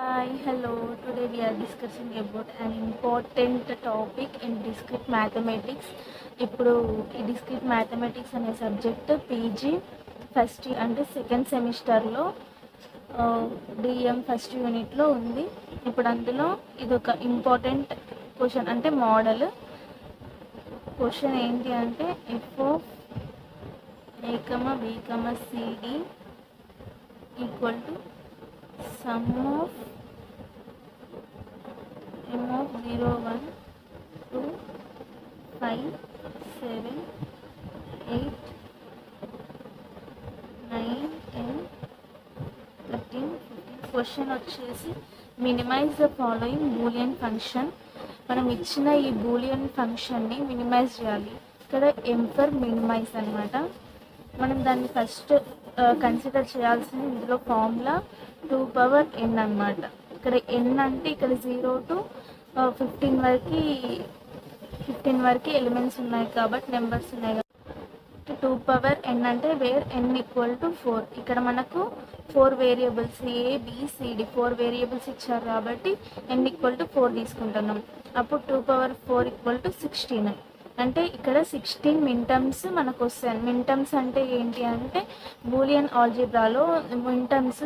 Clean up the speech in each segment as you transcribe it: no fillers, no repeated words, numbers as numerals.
Hi, hello. Today we are discussing about an important topic in discrete mathematics. ఇప్పుడు ఈ discrete mathematics అనే subject PG first అంటే second సెమిస్టర్లో DM first యూనిట్లో ఉంది. ఇప్పుడు అందులో ఇది ఒక ఇంపార్టెంట్ క్వశ్చన్ అంటే మోడల్ క్వశ్చన్ ఏంటి అంటే F of A B CD equal to sum of m of 0 1 2 5 7 8 9 10 13 15 question వచ్చేసి minimize the following Boolean function. మనం ఇచ్చిన ఈ బూలియన్ ఫంక్షన్ని మినిమైజ్ చేయాలి. ఇక్కడ ఎం ఫర్ మినిమైజ్ అనమాట. మనం దాన్ని ఫస్ట్ కన్సిడర్ చేయాల్సింది ఇందులో ఫార్ములా 2n అనమాట. ఇక్కడ n అంటే ఇక్కడ 0 to 15 వరకు ఎలిమెంట్స్ ఉన్నాయి కాబట్టి నెంబర్స్ ఉన్నాయి కాబట్టి 2n అంటే వేర్ n ఈక్వల్ టు 4. ఇక్కడ మనకు 4 వేరియబుల్స్ ఏబిసిడి 4 వేరియబుల్స్ ఇచ్చారు కాబట్టి n ఈక్వల్ టు 4 తీసుకుంటున్నాం. అప్పుడు 2 ఈక్వల్ టు 16 అంటే ఇక్కడ 16 మిన్ టర్మ్స్ మనకు వస్తాయి. మిన్ టర్మ్స్ అంటే ఏంటి అంటే బూలియన్ ఆల్జీబ్రాలో మిన్ టర్మ్స్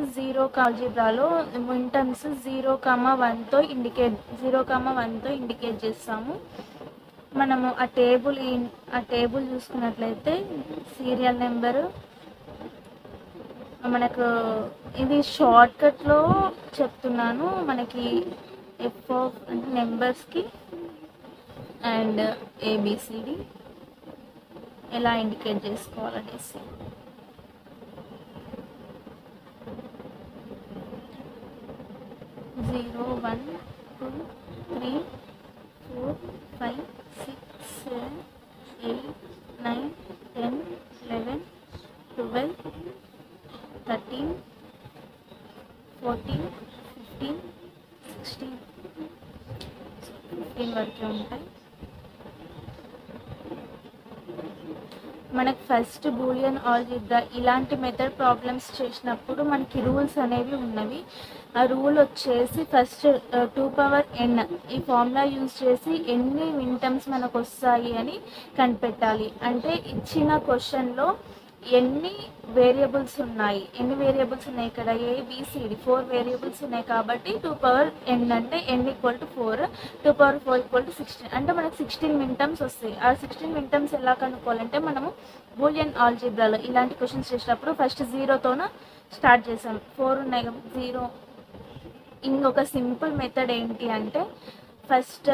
0,1తో ఇండికేట్ చేస్తాము. మనము ఆ టేబుల్ చూసుకున్నట్లయితే సీరియల్ నెంబరు మనకు ఇది షార్ట్కట్లో చెప్తున్నాను. మనకి ఎఫ్ ఆఫ్ అంటే నెంబర్స్కి అండ్ ఏబిసిడి ఎలా ఇండికేట్ చేసుకోవాలనేసి జీరో 1 2 3 4 5 6 7 8 9 10 11 12 13 14 15 16 15 వరకే ఉంటాయి. మనకు ఫస్ట్ బూలియన్ ఆల్జీబ్రా ఇలాంటి మెథడ్ ప్రాబ్లమ్స్ చేసినప్పుడు మనకి రూల్స్ అనేవి ఉన్నవి. ఆ రూల్ వచ్చేసి ఫస్ట్ 2n ఈ ఫార్ములా యూజ్ చేసి ఎన్ని మిన్ టర్మ్స్ మనకు వస్తాయి అని కనిపెట్టాలి. అంటే ఇచ్చిన క్వశ్చన్లో ఎన్ని వేరియబుల్స్ ఉన్నాయి ఇక్కడ ఏబిసిడి 4 వేరియబుల్స్ ఉన్నాయి కాబట్టి 2n అంటే n equal to 4 2 equal to 16 అంటే మనకు 16 మిన్ టర్మ్స్ వస్తాయి. ఆ 16 మిన్ టర్మ్స్ ఎలా కనుక్కోవాలంటే మనము బూలియన్ ఆల్జీబ్రాలో ఇలాంటి క్వశ్చన్స్ చేసినప్పుడు ఫస్ట్ 0తోన స్టార్ట్ చేసాం. 4 ఉన్నాయి కాబట్టి 0. ఇంకొక సింపుల్ మెథడ్ ఏంటి అంటే ఫస్ట్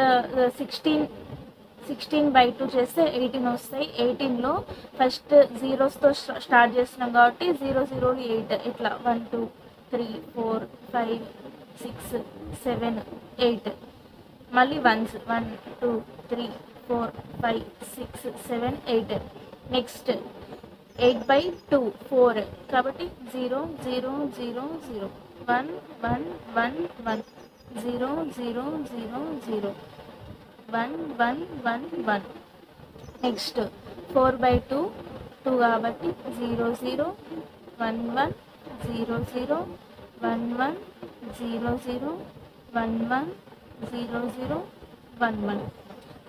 16/2 చేస్తే 18 వస్తాయి. 18లో ఫస్ట్ జీరోస్తో స్టార్ట్ చేస్తున్నాం కాబట్టి 0 0 8 ఇట్లా 1 2 3 4 5 6 7 8 మళ్ళీ 1 1 2 3 4 5 6 7 8 నెక్స్ట్ 8/2 4 కాబట్టి 0 0 0 0 1 1 1 1 0 0 0 0 1 1 1 1 నెక్స్ట్ 4/2 2 కాబట్టి 0 0 1 1 0 0 1 1 0 0 1 1 0 0 1 1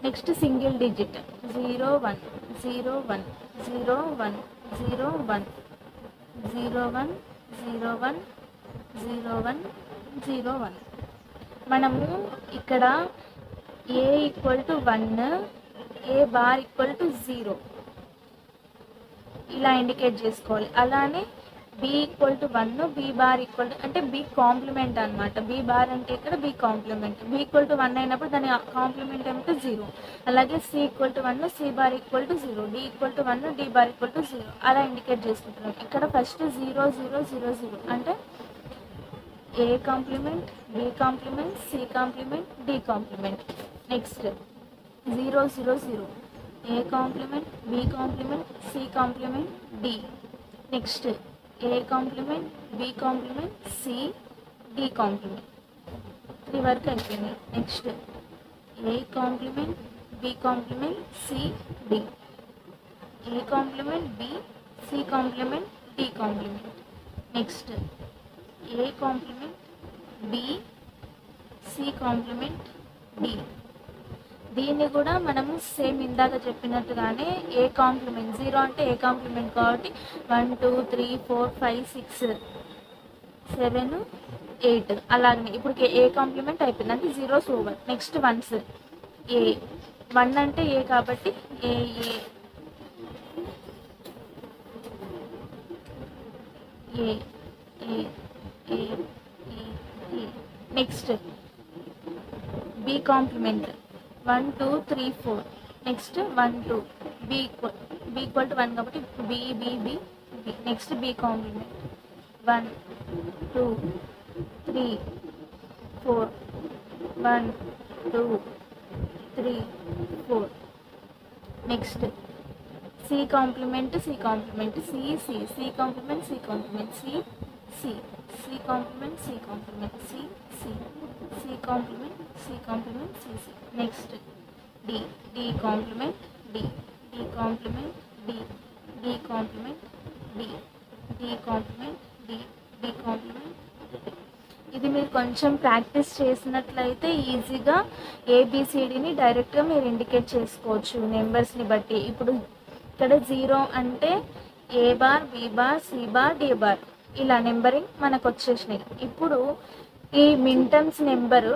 నెక్స్ట్ సింగిల్ డిజిట్ 0 1 0 1 0 1 0 1 0 1 0 1 0 1 0 1 మనము ఇక్కడ A equal to 1 A bar equal to 0 ఇలా ఇండికేట్ చేసుకోవాలి. అలానే B equal to 1 B bar equal to అంటే బి కాంప్లిమెంట్ అనమాట. బి బార్ అంటే ఇక్కడ B complement. B equal to 1 అయినప్పుడు దాని కాంప్లిమెంట్ ఏమిటో 0. అలాగే C equal to 1 C bar equal to 0 D equal to 1 D bar equal to 0 అలా indicate చేసుకుంటున్నాం. ఇక్కడ ఫస్ట్ 0 0 0 0 అంటే A complement B complement C complement D complement. Next 0 0 0 A complement B complement C complement D. Next A complement B complement C D complement 3 వరకు అయిపోయింది. Next A complement B complement C D A complement B C complement D complement. Next A complement B, C complement D. దీన్ని కూడా మనము same ఇందాక చెప్పినట్టుగానే ఏ complement, 0 అంటే A complement కాబట్టి 1 2 3 4 5 6 7 8 అలాగనే ఇప్పుడు ఏ కాంప్లిమెంట్ అయిపోయింది అంటే 0s ఓవర్. నెక్స్ట్ వన్స్ ఏ, 1 అంటే ఏ కాబట్టి A A A A A A. Next B complement 1 2 3 4. Next 1 2 B equal to 1 కాబట్టి B B B B. Next B complement 1 2 3 4 1 2 3 4. Next C complement C complement C C C complement C complement C C C complement C complement C C C complement C complement C C. Next D D complement D D complement D D complement D D complement D D complement. ఇది మీరు కొంచెం practice చేసినట్లయితే ఈజీగా ఏబిసిడిని డైరెక్ట్గా మీరు indicate చేసుకోవచ్చు నెంబర్స్ని బట్టి. ఇప్పుడు ఇక్కడ 0 అంటే A bar, B bar, C bar, D bar ఇలా నెంబరింగ్ మనకు వచ్చేసినాయి. ఇప్పుడు ఈ మింటమ్స్ నెంబరు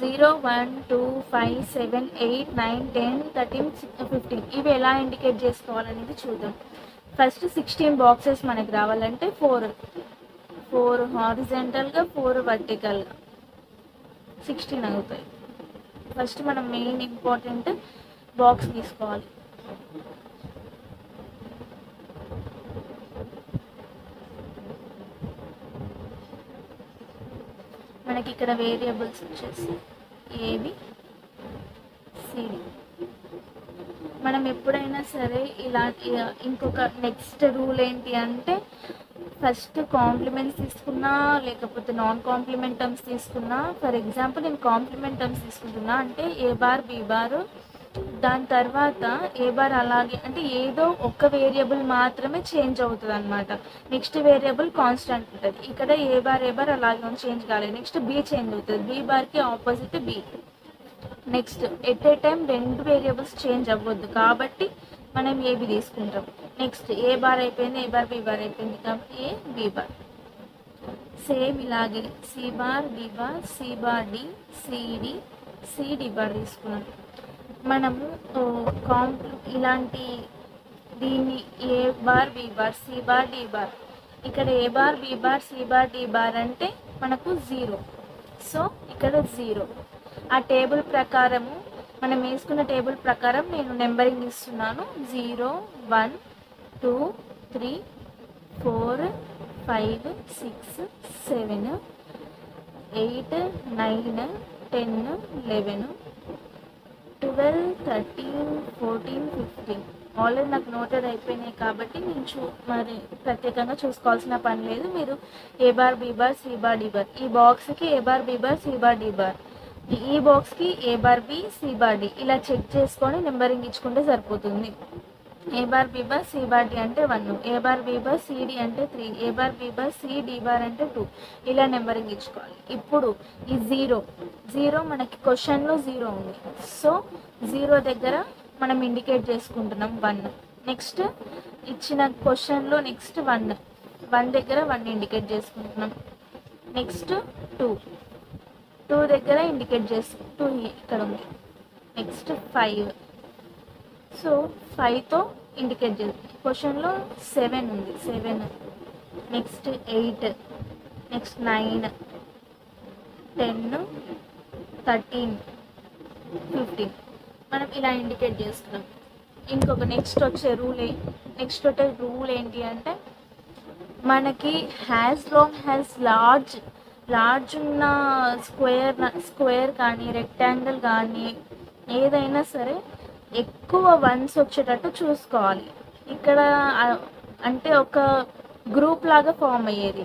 0 1 2 5 7 8 9 10 13 15 ఇవి ఎలా ఇండికేట్ చేసుకోవాలనేది చూద్దాం. ఫస్ట్ 16 బాక్సెస్ మనకు రావాలంటే 4 హారిజెంటల్గా 4 వర్టికల్గా 16 అవుతాయి. ఫస్ట్ మనం మెయిన్ ఇంపార్టెంట్ బాక్స్ తీసుకోవాలి. మనకి ఇక్కడ వేరియబుల్స్ వచ్చేసి ఏబి సిడి. మనం ఎప్పుడైనా సరే ఇలా ఇంకొక నెక్స్ట్ రూల్ ఏంటి అంటే ఫస్ట్ కాంప్లిమెంట్స్ తీసుకున్నా లేకపోతే నాన్ కాంప్లిమెంట్ టర్మ్స్ తీసుకున్నా, ఫర్ ఎగ్జాంపుల్ నేను కాంప్లిమెంట్ టర్మ్స్ తీసుకుంటున్నా అంటే ఏ బార్ బి బార్, దాని తర్వాత ఏ బార్ అలాగే అంటే ఏదో ఒక్క వేరియబుల్ మాత్రమే చేంజ్ అవుతుంది అనమాట. నెక్స్ట్ వేరియబుల్ కాన్స్టెంట్ ఉంటుంది. ఇక్కడ ఏ బార్ అలాగే చేంజ్ కాలేదు. నెక్స్ట్ బి చేంజ్ అవుతుంది, బి బార్కి opposite B. Next at a time 2 variables change అవ్వద్దు కాబట్టి మనం ఏబి తీసుకుంటాం. నెక్స్ట్ ఏ బార్ అయిపోయింది, ఏ బార్ బి బార్ అయిపోయింది కాబట్టి ఏ బి బార్. సేమ్ ఇలాగే C bar D bar, C bar D, CD, CD bar తీసుకున్నాం. మనము ఇలాంటి దీన్ని A bar B bar, C bar D bar, ఇక్కడ A bar B bar, C bar D bar అంటే మనకు 0. సో ఇక్కడ 0. ఆ టేబుల్ ప్రకారము మనం వేసుకున్న టేబుల్ ప్రకారం నేను నెంబరింగ్ ఇస్తున్నాను. 0 1 2 3 4 5 6 7 8 9 10 11 12 13 14 15 ఆల్రెడీ నాకు నోటెడ్ అయిపోయినాయి కాబట్టి నేను మరి ప్రత్యేకంగా చూసుకోవాల్సిన పని లేదు. మీరు A bar B bar, C bar D bar, ఈ బాక్స్కి A bar B bar, C bar D bar, ఈ బాక్స్కి A bar B, C bar D ఇలా చెక్ చేసుకొని నెంబరింగ్ ఇచ్చుకుంటే సరిపోతుంది. A bar B bar, C bar D అంటే 1, A bar B bar, CD అంటే 3, A bar B bar, C D bar అంటే 2 ఇలా నెంబరింగ్ ఇచ్చుకోవాలి. ఇప్పుడు ఈ 0 మనకి క్వశ్చన్లో 0 ఉంది. సో 0 దగ్గర మనం ఇండికేట్ చేసుకుంటున్నాం 1. నెక్స్ట్ ఇచ్చిన క్వశ్చన్లో నెక్స్ట్ 1 దగ్గర 1 ఇండికేట్ చేసుకుంటున్నాం. నెక్స్ట్ 2 దగ్గర ఇండికేట్ 2 ఇక్కడ ఉంది. నెక్స్ట్ 5. సో 5తో ఇండికేట్ చేస్తాం. క్వశ్చన్లో 7 ఉంది, 7. నెక్స్ట్ 8, నెక్స్ట్ 9 10 13 15 మనం ఇలా ఇండికేట్ చేస్తున్నాం. ఇంకొక నెక్స్ట్ వచ్చే రూల్ ఏంటి అంటే మనకి లార్జ్ ఉన్న స్క్వేర్ కానీ రెక్టాంగిల్ కానీ ఏదైనా సరే ఎక్కువ 1s వచ్చేటట్టు చూసుకోవాలి. ఇక్కడ అంటే ఒక గ్రూప్ లాగా ఫామ్ అయ్యేది.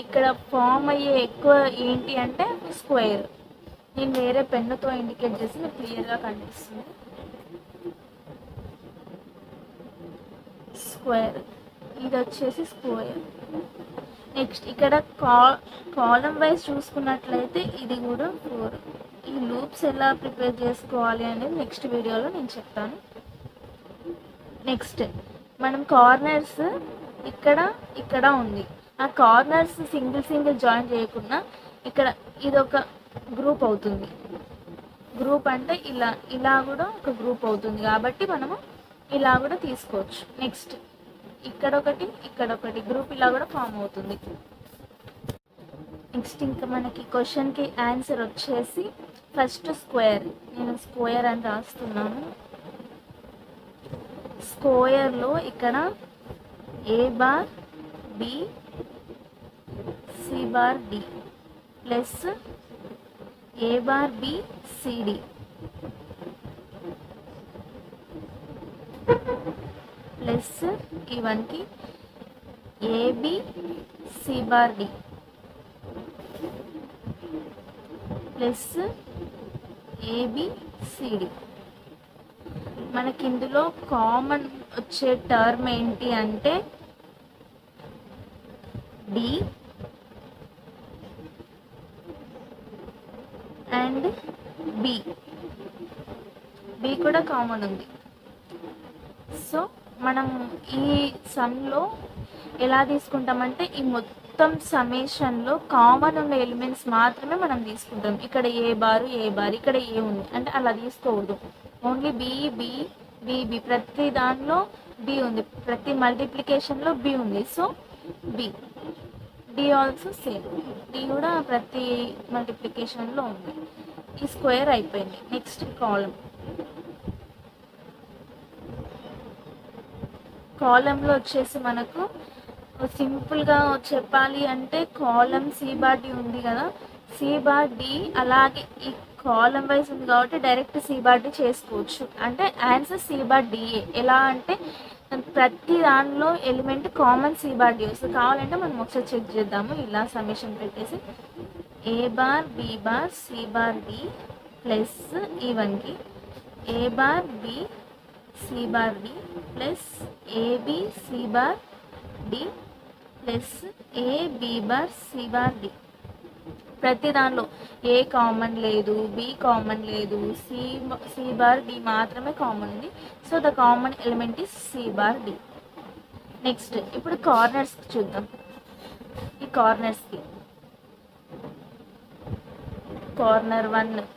ఇక్కడ ఫామ్ అయ్యే ఎక్కువ ఏంటి అంటే స్క్వేర్. నేను వేరే పెన్నుతో ఇండికేట్ చేసి నాకు క్లియర్గా కనిపిస్తుంది. స్క్వేర్ ఇది వచ్చేసి స్క్వేర్. నెక్స్ట్ ఇక్కడ కాలం వైజ్ చూసుకున్నట్లయితే ఇది కూడా 4. ఈ లూప్స్ ఎలా ప్రిపేర్ చేసుకోవాలి అనేది నెక్స్ట్ వీడియోలో నేను చెప్తాను. నెక్స్ట్ మనం కార్నర్స్ ఇక్కడ ఉంది. ఆ కార్నర్స్ సింగిల్ జాయిన్ చేయకుండా ఇక్కడ ఇదొక గ్రూప్ అవుతుంది. గ్రూప్ అంటే ఇలా కూడా ఒక గ్రూప్ అవుతుంది కాబట్టి మనము ఇలా కూడా తీసుకోవచ్చు. నెక్స్ట్ ఇక్కడ ఒకటి గ్రూప్ ఇలా కూడా ఫామ్ అవుతుంది. నెక్స్ట్ ఇంకా మనకి క్వశ్చన్కి ఆన్సర్ వచ్చేసి ఫస్ట్ స్క్వేర్. నేను స్క్వేర్ అని రాస్తున్నాను. స్క్వేర్లో ఇక్కడ A bar B C bar D plus A bar B C D plus ఈ వన్కి AB C bar D plus AB CD. మనకి ఇందులో కామన్ వచ్చే టర్మ్ ఏంటి అంటే డి అండ్ బి కూడా కామన్ ఉంది. సో మనం ఈ సమ్లో ఎలా తీసుకుంటామంటే ఈ మొత్తం సಮೇషన్లో కామన్ ఉన్న ఎలిమెంట్స్ మాత్రమే మనం తీసుకుంటాం. ఇక్కడ ఏ బార్ ఇక్కడ ఏ ఉంది అంటే అలా తీసుకోకూడదు. ఓన్లీ బి ప్రతి దానిలో బి ఉంది, ప్రతి మల్టిప్లికేషన్లో బి ఉంది. So D also same, D కూడా ప్రతి మల్టిప్లికేషన్లో ఉంది. ఈ స్క్వేర్ అయిపోయింది. నెక్స్ట్ కాలంలో వచ్చేసి మనకు సింపుల్గా చెప్పాలి అంటే కాలం సి బార్ డి ఉంది కదా, సి బార్ డి అలాగే ఈ కాలం వైజ్ ఉంది కాబట్టి డైరెక్ట్ సి బార్ డి చేసుకోవచ్చు. అంటే ఆన్సర్ సి బార్ డిఏ. ఎలా అంటే ప్రతి దానిలో element common C bar D వస్తుంది. కావాలంటే మనం ఒకసారి చెక్ చేద్దాము. ఇలా సమ్మేషన్ పెట్టేసి A bar B bar C bar D plus ఈ వన్కి A bar B C bar D plus AB C bar D plus AB bar C bar D. ప్రతి దానిలో ఏ కామన్ లేదు, బి కామన్ లేదు, C bar D మాత్రమే common ఉంది. So the common element is C bar D. Next ఇప్పుడు కార్నర్స్కి చూద్దాం. ఈ కార్నర్స్కి corner 1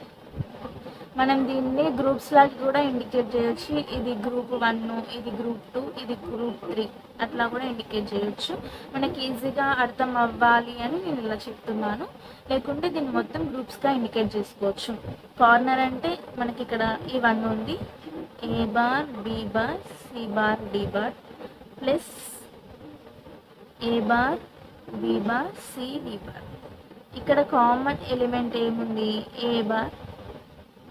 మనం దీన్ని గ్రూప్స్ లాగా కూడా ఇండికేట్ చేయొచ్చు. ఇది గ్రూప్ 1, ఇది గ్రూప్ 2, ఇది గ్రూప్ 3 అట్లా కూడా ఇండికేట్ చేయొచ్చు. మనకి ఈజీగా అర్థం అవ్వాలి అని నేను ఇలా చెప్తున్నాను. లేకుంటే దీన్ని మొత్తం గ్రూప్స్గా ఇండికేట్ చేసుకోవచ్చు. కార్నర్ అంటే మనకి ఇక్కడ ఈ 1 ఉంది, A bar B bar C bar D bar plus A bar B bar C D bar. ఇక్కడ కామన్ ఎలిమెంట్ ఏముంది, A bar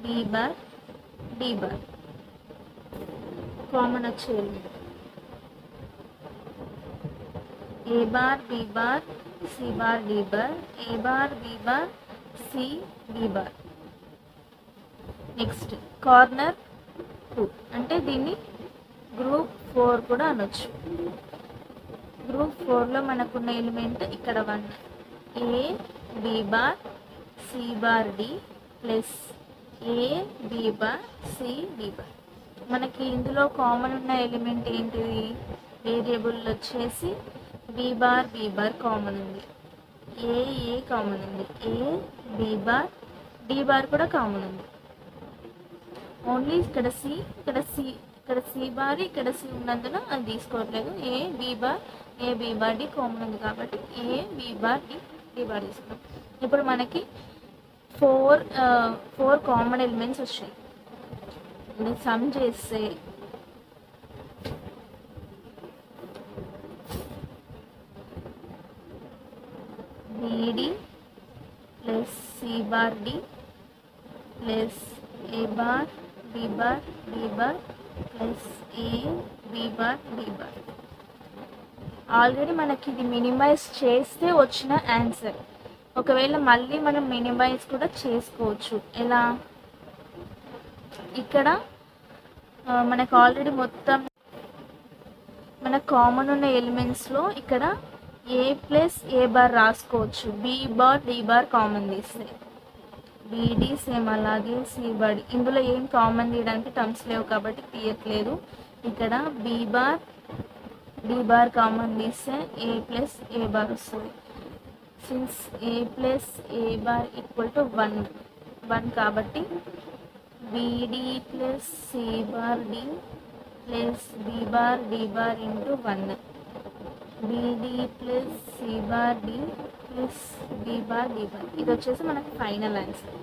B bar D bar common వచ్చే element. A bar B bar C bar D bar, A bar B bar C D bar. Next corner 2 అంటే దీన్ని group 4 కూడా అనొచ్చు. Group 4లో మనకున్న element ఇక్కడ 1 A B bar C bar D plus A B bar C D bar. మనకి ఇందులో common ఉన్న element ఏంటిది, వేరియబుల్ వచ్చేసి బి బార్ కామన్ ఉంది, ఏ కామన్ ఉంది, A B bar D bar కూడా కామన్ ఉంది. ఓన్లీ ఇక్కడ సి బార్ ఇక్కడ సి ఉన్నందున అది తీసుకోవట్లేదు. A B bar D common ఉంది కాబట్టి A B bar D bar తీసుకున్నాం. ఇప్పుడు మనకి 4 కామన్ ఎలిమెంట్స్ వచ్చాయి. ఇది సమ్ చేస్తే BD plus C bar D plus A bar B bar D bar plus A B bar D bar. Already మనకి ఇది మినిమైజ్ చేస్తే వచ్చిన ఆన్సర్. ఒకవేళ మళ్ళీ మనం మినిమైజ్ కూడా చేసుకోవచ్చు. ఎలా, ఇక్కడ మనకు ఆల్రెడీ మొత్తం మన కామన్ ఉన్న ఎలిమెంట్స్లో ఇక్కడ ఏ ప్లస్ ఏ బార్ రాసుకోవచ్చు, B bar D bar common తీస్తే బీడీ సేమ్ అలాగే సి బార్. ఇందులో ఏం కామన్ తీయడానికి టర్మ్స్ లేవు కాబట్టి తీయట్లేదు. ఇక్కడ B bar D bar common తీస్తే ఏ ప్లస్ ఏ బార్ వస్తుంది. Since A plus A bar equal to 1 కాబట్టి BD plus C bar D plus B bar D bar into 1 BD plus C bar D plus B bar D bar. ఇది వచ్చేసి మనకి final answer.